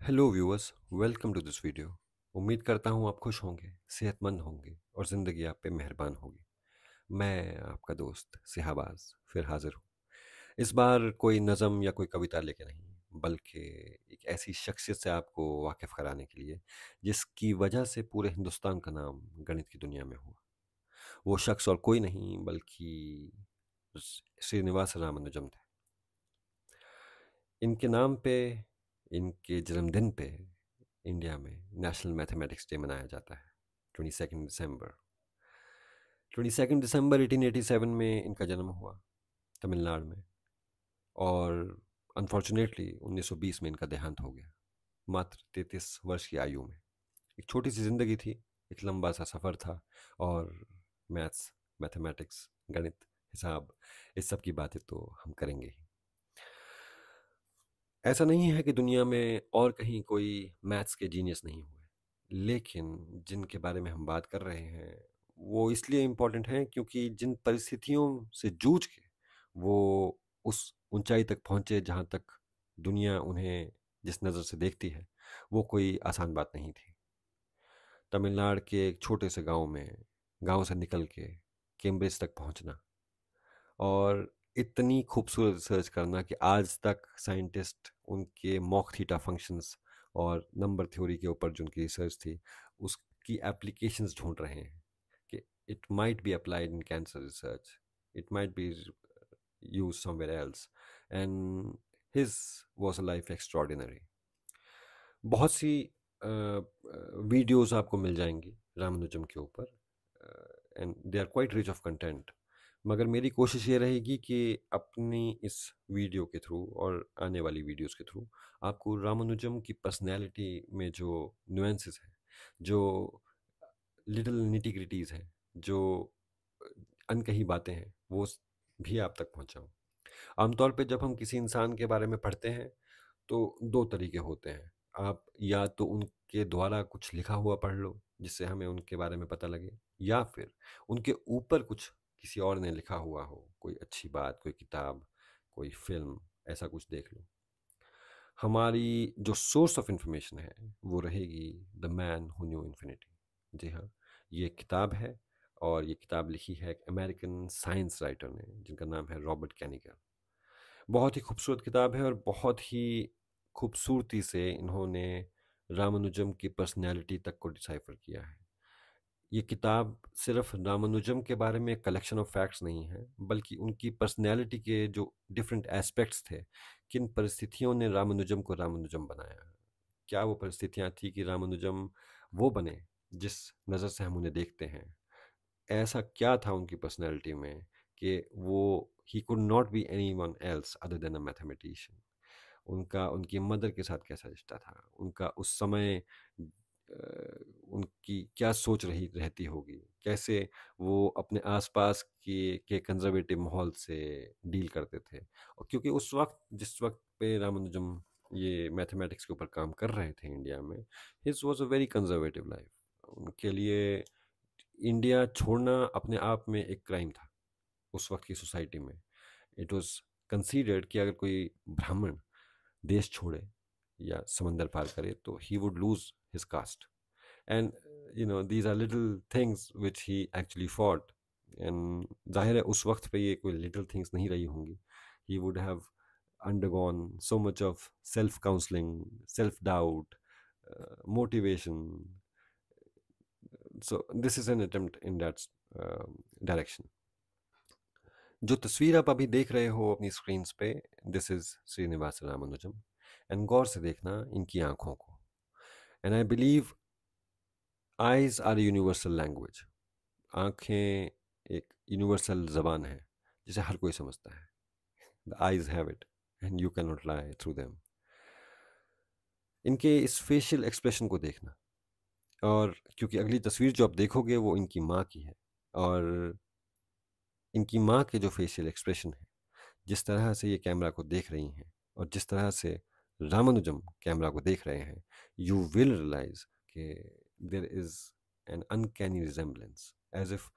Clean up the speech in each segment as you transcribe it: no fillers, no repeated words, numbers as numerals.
Hello viewers, welcome to this video. उम्मीद करता हूँ आप खुश होंगे, सेहतमंद होंगे और ज़िंदगी आप पे मेहरबान होगी। मैं आपका दोस्त सिहाबाज फिर हाजिर हूँ। इस बार कोई नज़म या कोई कविता लेके नहीं, बल्कि एक ऐसी शख्सियत से आपको वाकिफ़ कराने के लिए जिसकी वजह से पूरे हिंदुस्तान का नाम गणित की दुनिया में हुआ। वो शख्स और कोई नहीं बल्कि श्रीनिवास रामानुजम थे। इनके नाम पे, इनके जन्मदिन पे इंडिया में नेशनल मैथमेटिक्स डे मनाया जाता है। 22 दिसंबर 1887 में इनका जन्म हुआ तमिलनाडु में। और अनफॉर्चुनेटली 1920 में इनका देहांत हो गया, मात्र 33 वर्ष की आयु में। एक छोटी सी ज़िंदगी थी, एक लंबा सा सफ़र था। और मैथ्स, मैथमेटिक्स, गणित, हिसाब, इस सब की बातें तो हम करेंगे ही। ऐसा नहीं है कि दुनिया में और कहीं कोई मैथ्स के जीनियस नहीं हुए, लेकिन जिनके बारे में हम बात कर रहे हैं वो इसलिए इम्पोर्टेंट हैं क्योंकि जिन परिस्थितियों से जूझ के वो उस ऊंचाई तक पहुंचे जहां तक दुनिया उन्हें जिस नज़र से देखती है, वो कोई आसान बात नहीं थी। तमिलनाडु के एक छोटे से गांव में, गांव से निकल के कैम्ब्रिज तक पहुंचना और इतनी खूबसूरत रिसर्च करना कि आज तक साइंटिस्ट उनके मॉक थीटा फंक्शंस और नंबर थ्योरी के ऊपर जो उनकी रिसर्च थी उसकी एप्लीकेशंस ढूंढ रहे हैं कि it might be applied in cancer research, it might be use somewhere else. And his was a life extraordinary. बहुत सी वीडियोस आपको मिल जाएंगी रामानुजम के ऊपर, and they are quite rich of content. मगर मेरी कोशिश ये रहेगी कि अपनी इस वीडियो के थ्रू और आने वाली वीडियोस के थ्रू आपको रामानुजम की पर्सनैलिटी में जो नुएंसेस हैं, जो लिटिल निटी-ग्रिटीज़ हैं, जो अनकही बातें हैं, भी आप तक पहुंचाऊं। आमतौर पे जब हम किसी इंसान के बारे में पढ़ते हैं तो दो तरीके होते हैं। आप या तो उनके द्वारा कुछ लिखा हुआ पढ़ लो जिससे हमें उनके बारे में पता लगे, या फिर उनके ऊपर कुछ किसी और ने लिखा हुआ हो, कोई अच्छी बात, कोई किताब, कोई फिल्म, ऐसा कुछ देख लो। हमारी जो सोर्स ऑफ इंफॉर्मेशन है वो रहेगी the man who knew infinity. जी हाँ, ये किताब है और ये किताब लिखी है एक अमेरिकन साइंस राइटर ने जिनका नाम है रॉबर्ट कैनिगल। बहुत ही खूबसूरत किताब है और बहुत ही खूबसूरती से इन्होंने रामानुजम की पर्सनैलिटी तक को डिसाइफर किया है। ये किताब सिर्फ रामानुजम के बारे में कलेक्शन ऑफ फैक्ट्स नहीं है, बल्कि उनकी पर्सनैलिटी के जो डिफरेंट एस्पेक्ट्स थे, किन परिस्थितियों ने रामानुजम को रामानुजम बनाया, क्या वो परिस्थितियाँ थी कि रामानुजम वो बने जिस नज़र से हम उन्हें देखते हैं। ऐसा क्या था उनकी पर्सनैलिटी में कि वो he could not be any one else other than a mathematician. उनका उनकी मदर के साथ कैसा रिश्ता था, उनका उस समय उनकी क्या सोच रही रहती होगी, कैसे वो अपने आसपास के कंजर्वेटिव माहौल से डील करते थे। और क्योंकि उस वक्त जिस वक्त पे रामानुजम ये मैथमेटिक्स के ऊपर काम कर रहे थे इंडिया में, his was a very conservative life. उनके लिए इंडिया छोड़ना अपने आप में एक क्राइम था उस वक्त की सोसाइटी में। इट वॉज कंसीडर्ड कि अगर कोई ब्राह्मण देश छोड़े या समंदर पार करे तो he would lose his caste. And these are little things which he actually fought. एंड जाहिर है उस वक्त पे ये कोई लिटिल थिंग्स नहीं रही होंगी। He would have undergone so much of self counseling, self doubt, motivation. So this is an attempt in that direction. जो तस्वीर आप अभी देख रहे हो अपनी स्क्रीन्स पे, this is Srinivasa Ramanujam. And गौर से देखना इनकी आंखों को। And I believe eyes are universal language. आंखें एक यूनिवर्सल जबान है जिसे हर कोई समझता है। The eyes have it and you can not lie through them. इनके इस फेशियल एक्सप्रेशन को देखना, और क्योंकि अगली तस्वीर जो आप देखोगे वो इनकी माँ की है, और इनकी माँ के जो फेशियल एक्सप्रेशन है, जिस तरह से ये कैमरा को देख रही हैं और जिस तरह से रामानुजम कैमरा को देख रहे हैं, यू विल रियलाइज कि there is an uncanny resemblance, as if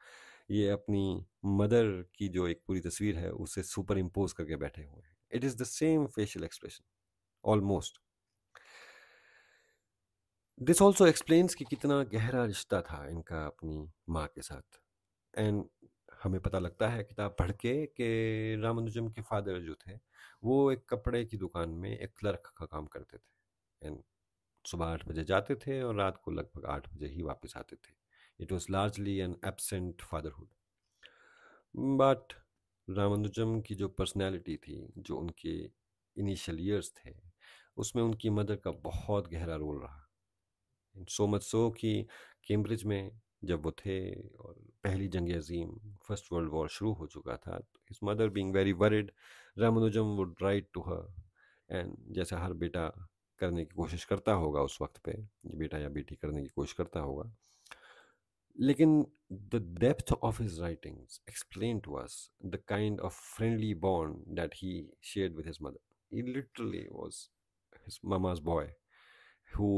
ये अपनी मदर की जो एक पूरी तस्वीर है उसे सुपर इम्पोज करके बैठे हुए हैं। It is the same facial expression almost. This also explains कि कितना गहरा रिश्ता था इनका अपनी माँ के साथ। एंड हमें पता लगता है किताब पढ़ के कि रामानुजम के फादर जो थे वो एक कपड़े की दुकान में एक क्लर्क का काम करते थे। एंड सुबह 8 बजे जाते थे और रात को लगभग 8 बजे ही वापस आते थे। It was largely an absent fatherhood. But Ramanujan की जो पर्सनैलिटी थी, जो उनके इनिशियल ईयर्स थे, उसमें उनकी मदर का बहुत गहरा रोल रहा। सो मच सो कि कैम्ब्रिज में जब वो थे और पहली जंग अजीम फर्स्ट वर्ल्ड वॉर शुरू हो चुका था, तो his mother being very worried, Ramanujan would write to her. And जैसा हर बेटा करने की कोशिश करता होगा उस वक्त पे, ये बेटा या बेटी करने की कोशिश करता होगा, लेकिन the depth of his writings explain to us the kind of friendly bond that he shared with his mother. He literally was his mama's boy who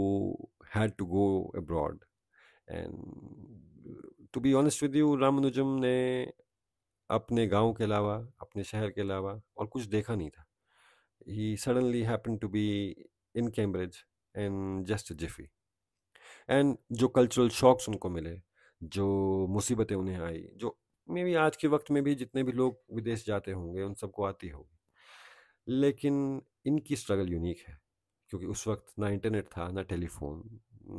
had to go abroad. And to be honest with you, Ramanujan ने अपने गांव के अलावा, अपने शहर के अलावा और कुछ देखा नहीं था। He suddenly happened to be in Cambridge in just a jiffy. And जो कल्चरल शॉक्स उनको मिले, जो मुसीबतें उन्हें आई, जो मे बी आज के वक्त में भी जितने भी लोग विदेश जाते होंगे उन सबको आती होगी, लेकिन इनकी स्ट्रगल यूनिक है। क्योंकि उस वक्त ना इंटरनेट था, ना टेलीफोन,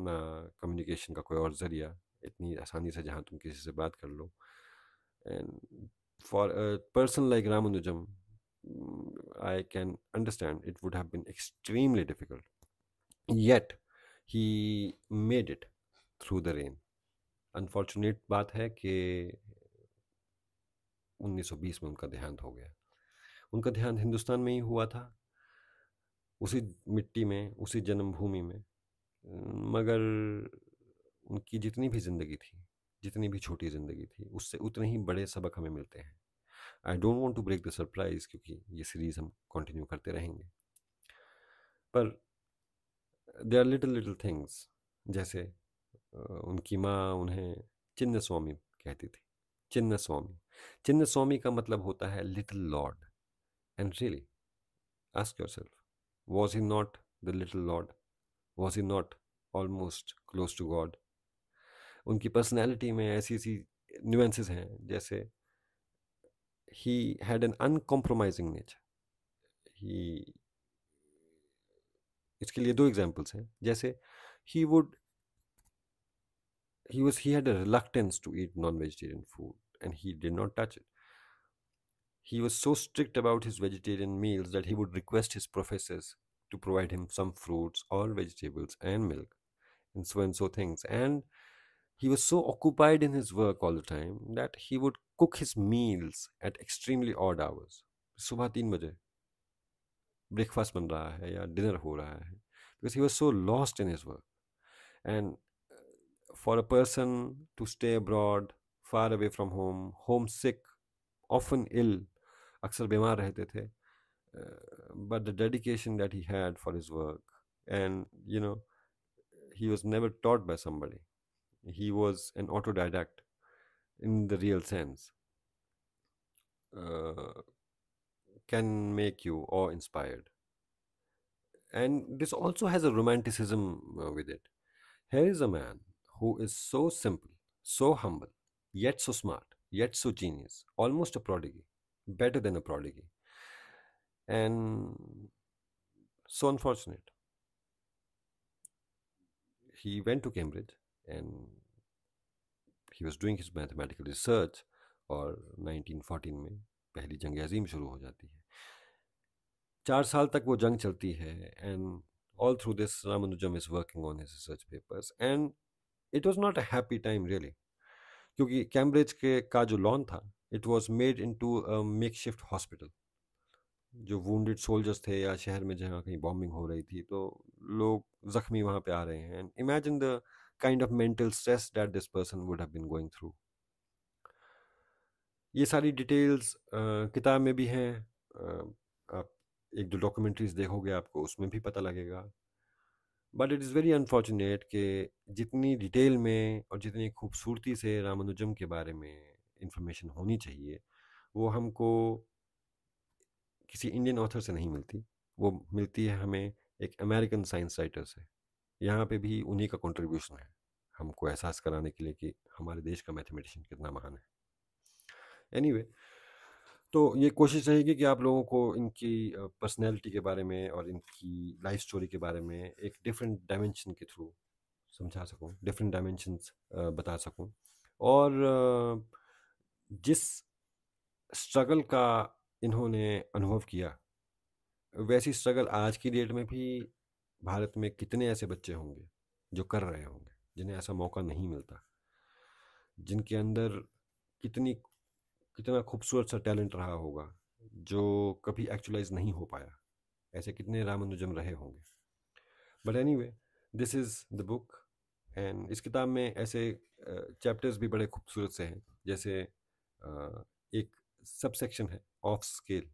ना कम्युनिकेशन का कोई और ज़रिया इतनी आसानी से जहाँ तुम किसी से बात कर लो। And for a person like Ramanujam, I can understand it would have been extremely difficult, yet he made it through the rain. Unfortunate बात है कि 1920 में उनका देहांत हो गया। उनका देहांत हिंदुस्तान में ही हुआ था, उसी मिट्टी में, उसी जन्मभूमि में। मगर उनकी जितनी भी ज़िंदगी थी, जितनी भी छोटी ज़िंदगी थी, उससे उतने ही बड़े सबक हमें मिलते हैं। I don't want to break the surprise, क्योंकि ये सीरीज़ हम कंटिन्यू करते रहेंगे। पर they are little little things, जैसे उनकी माँ उन्हें चिन्न स्वामी कहती थी। चिन्न स्वामी, चिन्न स्वामी का मतलब होता है little Lord. And really ask yourself, was he not the little lord? Was he not almost close to God? उनकी पर्सनैलिटी में ऐसी ऐसी न्यूएंसेस हैं, जैसे he had an uncompromising nature. he इसके लिए दो एग्जांपल्स हैं। जैसे he would he had a reluctance to eat non-vegetarian food and he did not touch it. He was so strict about his vegetarian meals that he would request his professors to provide him some fruits or vegetables and milk and so things. And he was so occupied in his work all the time that he would cook his meals at extremely odd hours. सुबह 3 बजे breakfast बन रहा है या dinner हो रहा है, because he was so lost in his work. And for a person to stay abroad, far away from home, homesick, often ill, अक्सर बीमार रहते थे, but the dedication that he had for his work, and he was never taught by somebody. He was an autodidact in the real sense, uh, can make you awe-inspired. And this also has a romanticism with it. Here is a man who is so simple, so humble, yet so smart, yet so genius, almost a prodigy, better than a prodigy, and so unfortunate. He went to Cambridge and he was doing his mathematical research, और 1914 में पहली जंग अजीम शुरू हो जाती है। 4 साल तक वो जंग चलती है, and all through this Ramanujam is working on his research papers, and it was not a happy time really, क्योंकि कैम्ब्रिज के का जो लॉन था, it was made into a makeshift hospital. जो wounded soldiers थे या शहर में जहाँ कहीं बॉम्बिंग हो रही थी, तो लोग जख्मी वहाँ पे आ रहे हैं, and imagine the kind of mental stress that this person would have been going through. ये सारी डिटेल्स किताब में भी हैं, आप एक दो डॉक्यूमेंट्रीज देखोगे आपको उसमें भी पता लगेगा। But it is very unfortunate कि जितनी डिटेल में और जितनी खूबसूरती से रामानुजम के बारे में इंफॉर्मेशन होनी चाहिए, वो हमको किसी इंडियन ऑथर से नहीं मिलती। वो मिलती है हमें एक अमेरिकन साइंस राइटर से, यहाँ पे भी उन्हीं का कंट्रीब्यूशन है हमको एहसास कराने के लिए कि हमारे देश का मैथमेटिशियन कितना महान है। एनीवे, तो ये कोशिश रहेगी कि आप लोगों को इनकी पर्सनैलिटी के बारे में और इनकी लाइफ स्टोरी के बारे में एक डिफरेंट डायमेंशन के थ्रू समझा सकूं, डिफरेंट डायमेंशंस बता सकूं, और जिस स्ट्रगल का इन्होंने अनुभव किया, वैसी स्ट्रगल आज की डेट में भी भारत में कितने ऐसे बच्चे होंगे जो कर रहे होंगे, जिन्हें ऐसा मौका नहीं मिलता, जिनके अंदर कितनी कितना खूबसूरत सा टैलेंट रहा होगा जो कभी एक्चुअलाइज नहीं हो पाया। ऐसे कितने रामानुजम रहे होंगे। But anyway, this is the book, and इस किताब में ऐसे चैप्टर्स भी बड़े खूबसूरत से हैं, जैसे एक सब सेक्शन है ऑफ स्केल,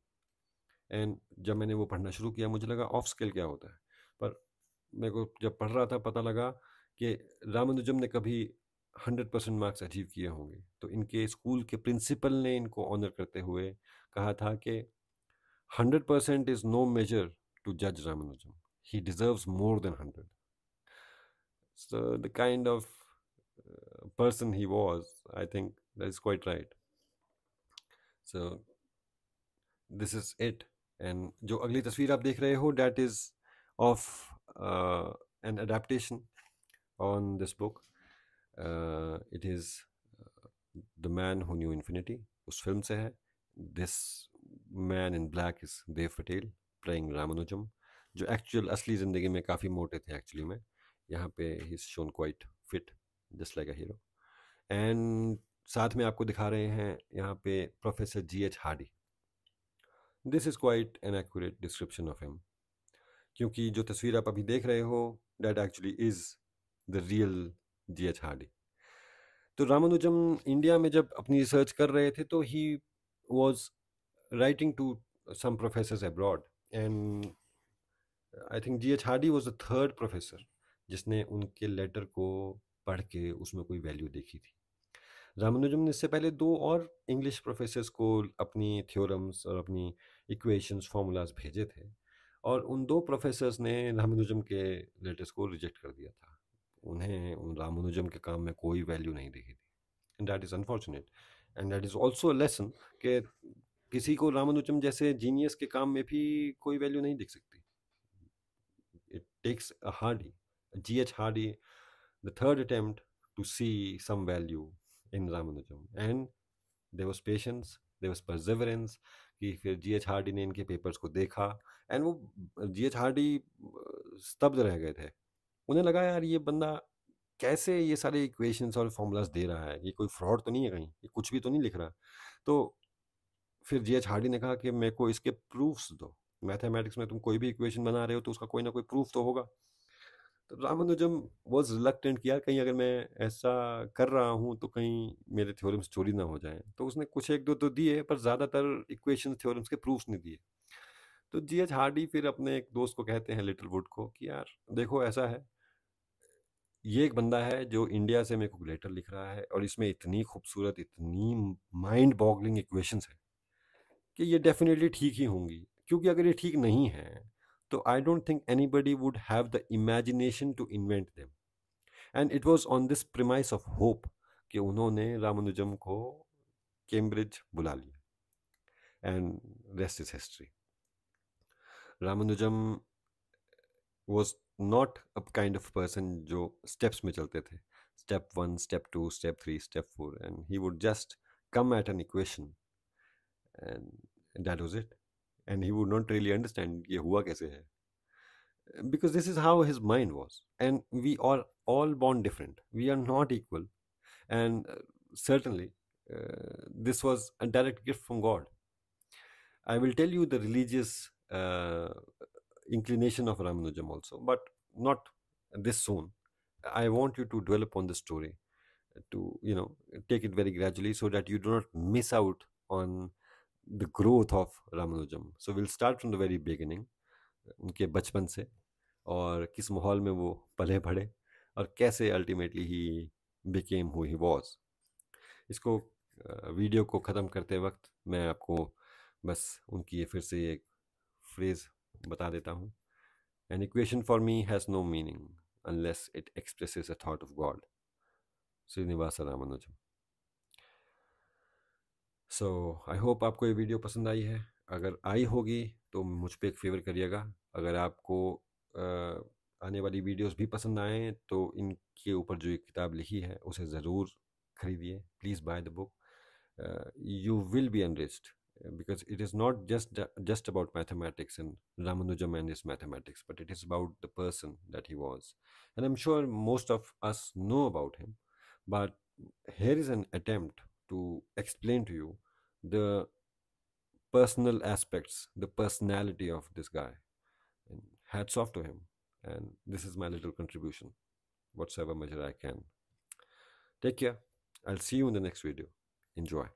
एंड जब मैंने वो पढ़ना शुरू किया मुझे लगा ऑफ स्केल क्या होता है, पर मेरे को जब पढ़ रहा था पता लगा कि रामानुजम ने कभी 100% मार्क्स अचीव किए होंगे, तो इनके स्कूल के प्रिंसिपल ने इनको ऑनर करते हुए कहा था कि 100% इज नो मेजर टू जज रामानुजम, ही deserves more than 100. So the kind of person he was, I think that is quite right. So this is it. And जो अगली तस्वीर आप देख रहे हो, that is of an adaptation on this book. It is The Man Who Knew Infinity, उस film से है. This man in black is Dev Patel playing Ramanujam, जो एक्चुअल असली ज़िंदगी में काफ़ी मोटे थे एक्चुअली में. यहाँ पे he is shown quite fit, just like a hero. And साथ में आपको दिखा रहे हैं यहाँ पे professor G.H. Hardy. This is quite an accurate description of him, क्योंकि जो तस्वीर आप अभी देख रहे हो that actually is the real G.H. Hardy. तो रामानुजम इंडिया में जब अपनी रिसर्च कर रहे थे तो he was writing to some professors abroad, and I think G.H. Hardy was the third professor जिसने उनके लेटर को पढ़ के उसमें कोई वैल्यू देखी थी. रामानुजम ने इससे पहले 2 और इंग्लिश प्रोफेसर्स को अपनी थ्योरम्स और अपनी इक्वेशंस फार्मूलाज भेजे थे, और उन 2 प्रोफेसर्स ने रामानुजम के लेटर्स को रिजेक्ट कर दिया था. उन्हें उन रामानुजम के काम में कोई वैल्यू नहीं दिखी थी, and that is unfortunate, and that is also a lesson कि किसी को रामानुजम जैसे जीनियस के काम में भी कोई वैल्यू नहीं दिख सकती. It takes a Hardy, G.H. Hardy, the third attempt to see some value in Ramanujam, and there was patience, there was perseverance. कि फिर G.H. हार्डी ने इनके पेपर्स को देखा, एंड वो G.H. हार्डी स्तब्ध रह गए थे. उन्हें लगा यार ये बंदा कैसे ये सारे इक्वेशंस और फॉर्मूलाज दे रहा है, ये कोई फ्रॉड तो नहीं है कहीं, ये कुछ भी तो नहीं लिख रहा. तो फिर G.H. हार्डी ने कहा कि मेरे को इसके प्रूफ्स दो. मैथमेटिक्स में तुम कोई भी इक्वेशन बना रहे हो तो उसका कोई ना कोई प्रूफ तो होगा. तो रामानुजम वॉज रिलक्टेंट कि यार कहीं अगर मैं ऐसा कर रहा हूँ तो कहीं मेरे थ्योरम्स चोरी ना हो जाएं. तो उसने कुछ एक दो तो दिए, पर ज़्यादातर इक्वेशन थ्योरम्स के प्रूफ्स नहीं दिए. तो G.H. हार्डी फिर अपने एक दोस्त को कहते हैं, लिटिल वुड को, कि यार देखो ऐसा है, ये एक बंदा है जो इंडिया से मेरे को लेटर लिख रहा है और इसमें इतनी खूबसूरत, इतनी माइंड बॉगलिंग इक्वेशंस है कि ये डेफिनेटली ठीक ही होंगी, क्योंकि अगर ये ठीक नहीं है तो I don't think anybody would have the imagination to invent them. And it was on this premise of hope कि उन्होंने रामानुजम को कैम्ब्रिज बुला लिया, and rest is history. Ramanujan was not a kind of person जो steps में चलते थे, step 1, step 2, step 3, step 4, and he would just come at an equation and that was it, and he would not really understand ये हुआ कैसे है, because this is how his mind was, and we are all born different, we are not equal, and certainly this was a direct gift from God. I will tell you the religious inclination of Ramanujam also, but not this soon. I want you to dwell upon the story, to take it very gradually so that you do not miss out on the growth of Ramanujam. So we'll start from the very beginning, उनके बचपन से, और किस माहौल में वो पले बढ़े और कैसे ultimately he became who he was. इसको वीडियो को ख़त्म करते वक्त मैं आपको बस उनकी ये फिर से एक फ्रेज़ बता देता हूँ. An equation for me has no meaning unless it expresses a thought of God. Srinivasa Ramanujam. So I hope आपको ये वीडियो पसंद आई है. अगर आई होगी तो मुझ पे एक फेवर करिएगा. अगर आपको आने वाली वीडियोस भी पसंद आए तो इनके ऊपर जो ये किताब लिखी है उसे ज़रूर खरीदिए. Please by the book. You will be enriched because it is not just about mathematics and Ramanujam and his mathematics, but it is about the person that he was. And I'm sure most of us know about him, but here is an attempt to explain to you the personal aspects, the personality of this guy. And hats off to him. And this is my little contribution, whatsoever measure I can. Take care. I'll see you in the next video. Enjoy.